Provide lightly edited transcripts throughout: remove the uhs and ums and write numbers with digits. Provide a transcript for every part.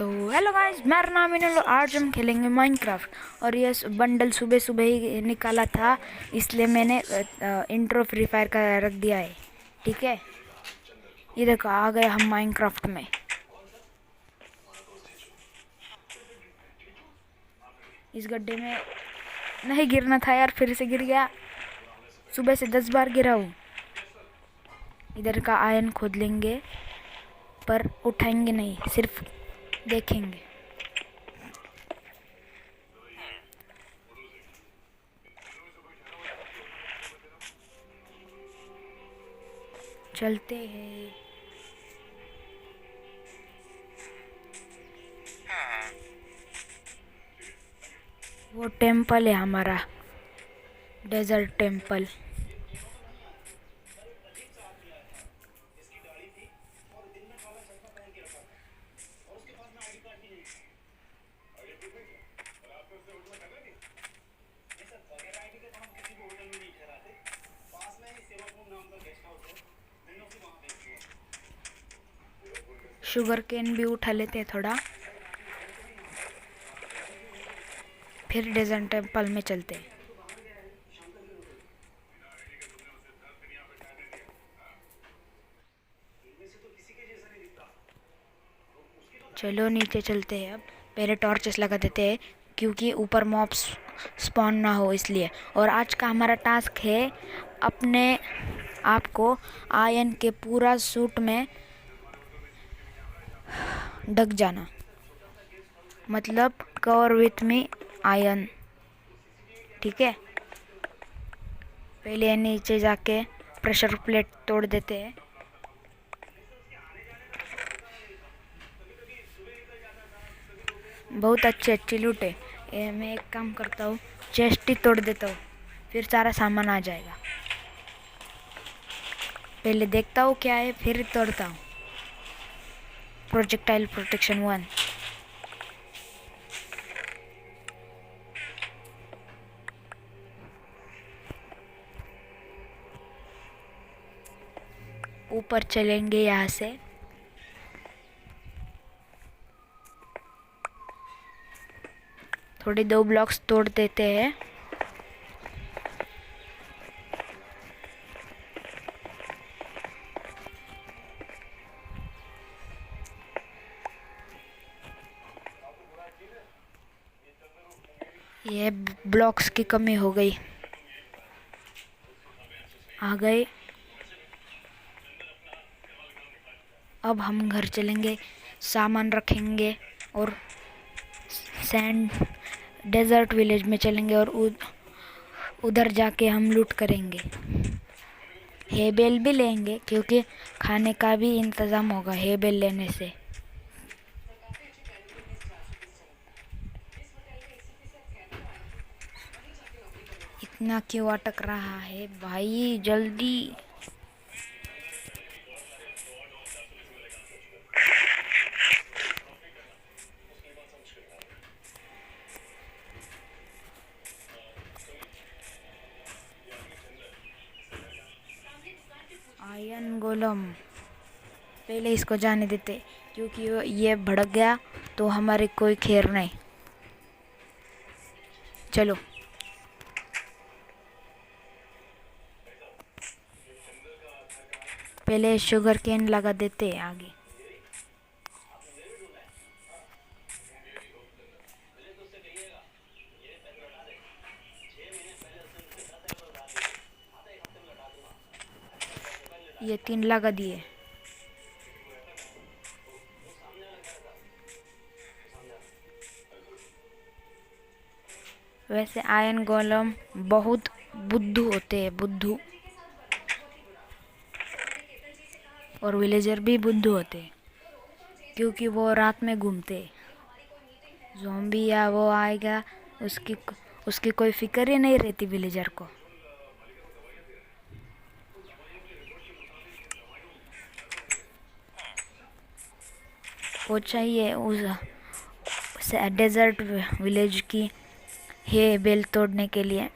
तो hello guys, मेरा नाम इन्होंने आज हम खेलेंगे माइनक्राफ्ट। और ये बंडल सुबह सुबह ही निकाला था, इसलिए मैंने इंट्रो फ्री फायर का रख दिया है। ठीक है, ये देखो आ गए हम माइनक्राफ्ट में। इस गड्ढे में नहीं गिरना था यार, फिर से गिर गया। सुबह से 10 बार गिरा हूँ। इधर का आयरन खोद लेंगे, पर उठाएंगे नहीं, सिर्फ देखेंगे। चलते हैं। वो टेम्पल है हमारा, डेजर्ट टेम्पल। शुगर केन भी उठा लेते हैं थोड़ा, फिर डेजर्ट टेम्पल में चलते हैं। चलो नीचे चलते हैं। अब पहले टॉर्चेस लगा देते हैं, क्योंकि ऊपर मॉब्स स्पॉन ना हो इसलिए। और आज का हमारा टास्क है अपने आप को आयरन के पूरा सूट में ढक जाना, मतलब कवर विथ मी आयरन। ठीक है, पहले नीचे जाके प्रेशर प्लेट तोड़ देते हैं। बहुत अच्छी लूट है। मैं एक काम करता हूँ, चेस्ट ही तोड़ देता हूँ, फिर सारा सामान आ जाएगा। पहले देखता हूँ क्या है, फिर तोड़ता हूँ। Projectile protection 1। ऊपर चलेंगे यहाँ से। थोड़े 2 ब्लॉक्स तोड़ देते हैं। ये ब्लॉक्स की कमी हो गई। आ गए। अब हम घर चलेंगे, सामान रखेंगे और सैंड डेजर्ट विलेज में चलेंगे और उधर जाके हम लूट करेंगे। हे बेल भी लेंगे, क्योंकि खाने का भी इंतज़ाम होगा हे बेल लेने से। इतना क्यों अटक रहा है भाई, जल्दी। आयरन गोलम, पहले इसको जाने देते, क्योंकि ये भड़क गया तो हमारे कोई खैर नहीं। चलो पहले शुगर केन लगा देते हैं आगे। ये 3 लगा दिए। वैसे आयरन गोलम बहुत बुद्धू होते हैं, बुद्धू। और विलेजर भी बुद्धू होते हैं, क्योंकि वो रात में घूमते हैं। ज़ॉम्बी या वो आएगा, उसकी कोई फिक्र ही नहीं रहती विलेजर को। वो चाहिए उस डेजर्ट विलेज की हे बेल तोड़ने के लिए।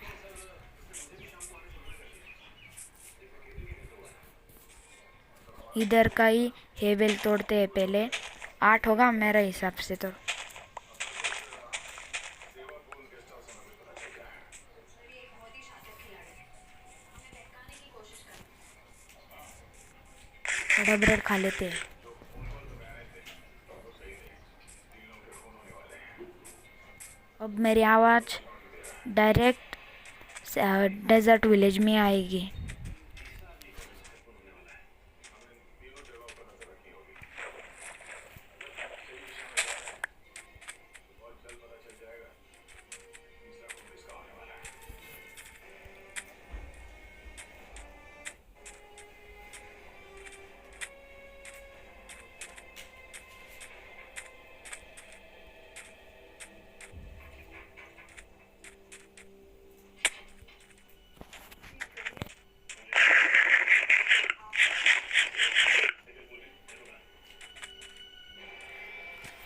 इधर का ही हे बेल तोड़ते हैं पहले। 8 होगा मेरे हिसाब से तो। थोड़ा ब्रेड खा लेते हैं। अब मेरी आवाज़ डायरेक्ट डेजर्ट विलेज में आएगी।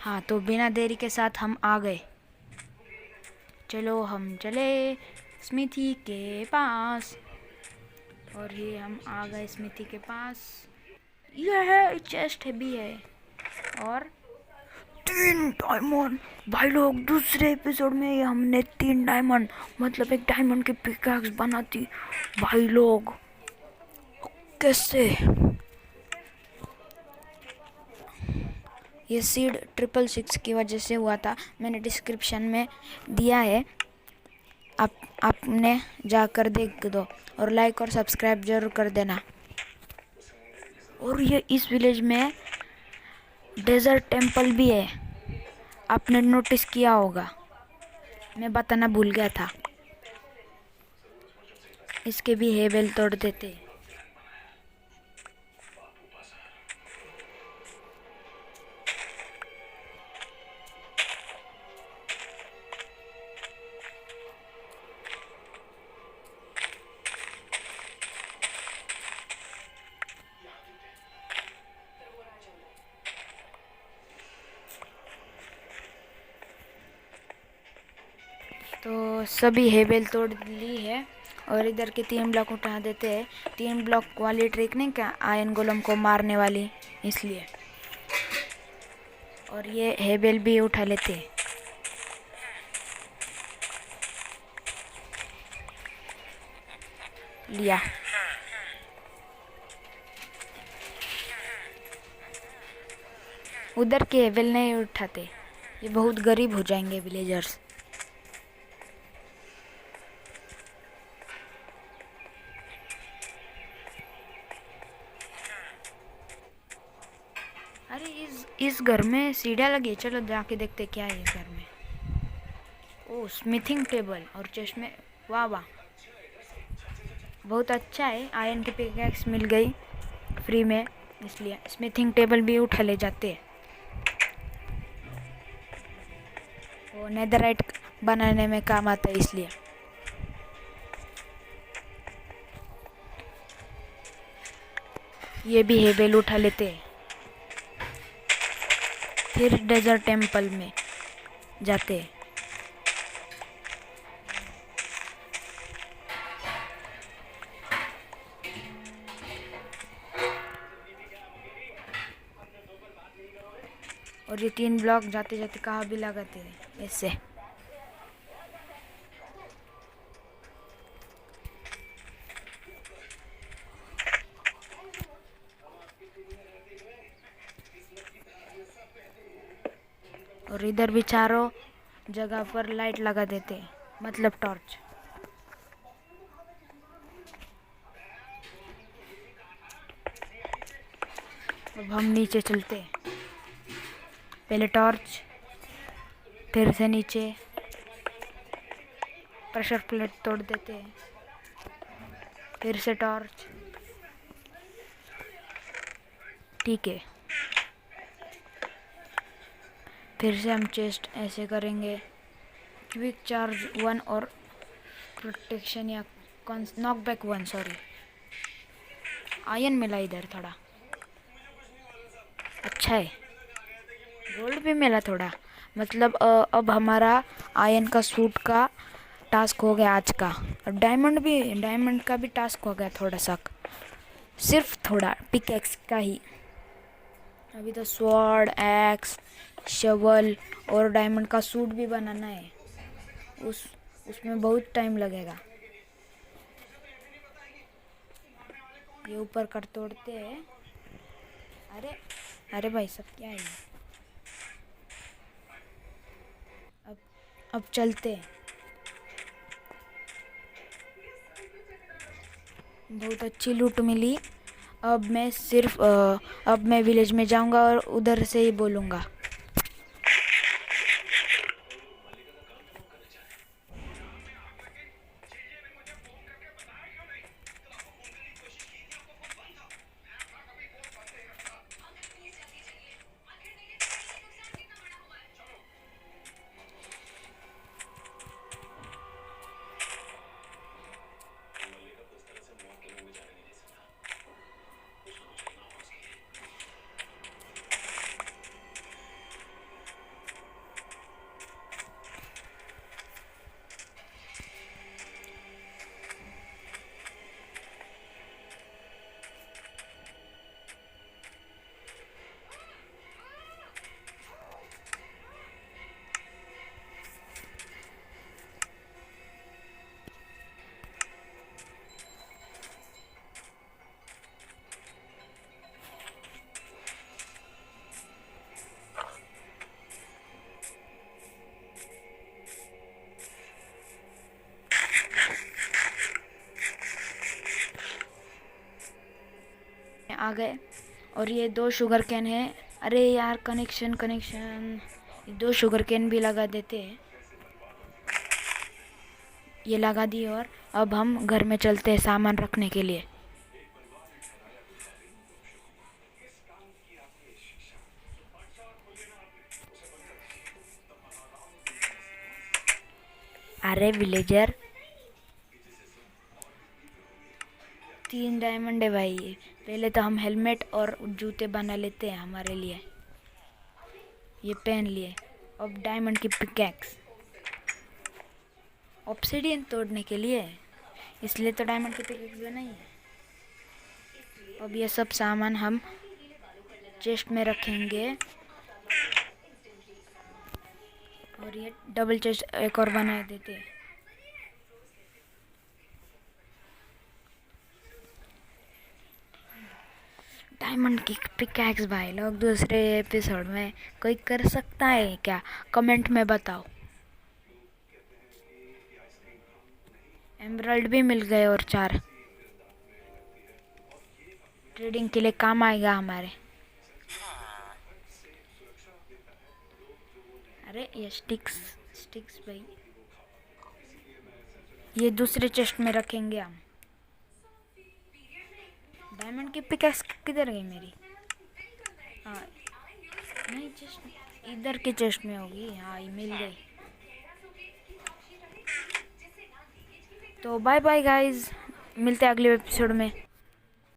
हाँ, तो बिना देरी के साथ हम आ गए। चलो हम चले स्मिथी के पास। और ये हम आ गए स्मिथी के पास। यह है चेस्ट भी है और 3 डायमंड। भाई लोग, दूसरे एपिसोड में ये हमने 3 डायमंड मतलब एक डायमंड की पिकैक्स बना दी। भाई लोग कैसे? ये सीड 666 की वजह से हुआ था। मैंने डिस्क्रिप्शन में दिया है, आपने जाकर देख दो और लाइक और सब्सक्राइब जरूर कर देना। और ये इस विलेज में डेजर्ट टेम्पल भी है, आपने नोटिस किया होगा, मैं बताना भूल गया था। इसके भी हेबेल तोड़ देते। तो सभी हेबेल तोड़ ली है और इधर के 3 ब्लॉक उठा देते हैं। 3 ब्लॉक वाली ट्रिक नहीं क्या, आयन गोलम को मारने वाली, इसलिए। और ये हेबेल भी उठा लेते हैं। लिया। उधर के हेबेल नहीं उठाते, ये बहुत गरीब हो जाएंगे विलेजर्स। अरे इस घर में सीढ़ियाँ लगी, चलो जाके देखते क्या है इस घर में। ओह, स्मिथिंग टेबल और चश्मे, वाह वाह, बहुत अच्छा है। आयरन की पिकैक्स मिल गई फ्री में, इसलिए स्मिथिंग टेबल भी उठा ले जाते हैं। वो नेदरराइट बनाने में काम आता है, इसलिए। ये भी हेबेल उठा लेते हैं। फिर डेजर्ट टेम्पल में जाते हैं। और ये 3 ब्लॉक जाते जाते कहाँ भी लगाते हैं ऐसे। और इधर भी चारों जगह पर लाइट लगा देते हैं, मतलब टॉर्च। अब हम नीचे चलते हैं। पहले टॉर्च, फिर से नीचे प्रेशर प्लेट तोड़ देते हैं, फिर से टॉर्च। ठीक है, फिर से हम चेस्ट ऐसे करेंगे। क्विक चार्ज 1 और प्रोटेक्शन या नॉक बैक 1, सॉरी। आयन मिला इधर थोड़ा, अच्छा है। गोल्ड भी मिला थोड़ा, मतलब अब हमारा आयन का सूट का टास्क हो गया आज का। और डायमंड का भी टास्क हो गया थोड़ा सा, सिर्फ थोड़ा पिकैक्स का ही। अभी तो स्वॉर्ड, एक्स, शवल और डायमंड का सूट भी बनाना है। उस उसमें बहुत टाइम लगेगा। ये ऊपर कर तोड़ते हैं। अरे अरे भाई सब क्या है ये? अब अब चलते हैं। बहुत अच्छी लूट मिली। अब मैं विलेज में जाऊंगा और उधर से ही बोलूंगा। आ गए और ये 2 शुगर कैन है। अरे यार कनेक्शन कनेक्शन, ये 2 शुगर कैन भी लगा देते हैं। ये लगा दी और अब हम घर में चलते हैं सामान रखने के लिए। अरे विलेजर 3 डायमंड है भाई। पहले तो हम हेलमेट और जूते बना लेते हैं हमारे लिए। ये पहन लिए। अब डायमंड की पिकैक्स, ऑब्सिडियन तोड़ने के लिए, इसलिए तो डायमंड की पिकैक्स बनाई है। अब ये सब सामान हम चेस्ट में रखेंगे और ये डबल चेस्ट एक और बना देते हैं। डायमंड की पिकैक्स भाई लोग दूसरे एपिसोड में कोई कर सकता है क्या? कमेंट में बताओ। एमराल्ड भी मिल गए और 4 ट्रेडिंग के लिए काम आएगा हमारे। अरे ये स्टिक्स स्टिक्स भाई, ये दूसरे चेस्ट में रखेंगे हम। डायमंड की पिकैक्स किधर गई मेरी? हाँ नहीं, चेस्ट इधर के चेस्ट में होगी। हाँ ये मिल गई। तो बाय बाय गाइस, मिलते हैं अगले एपिसोड में।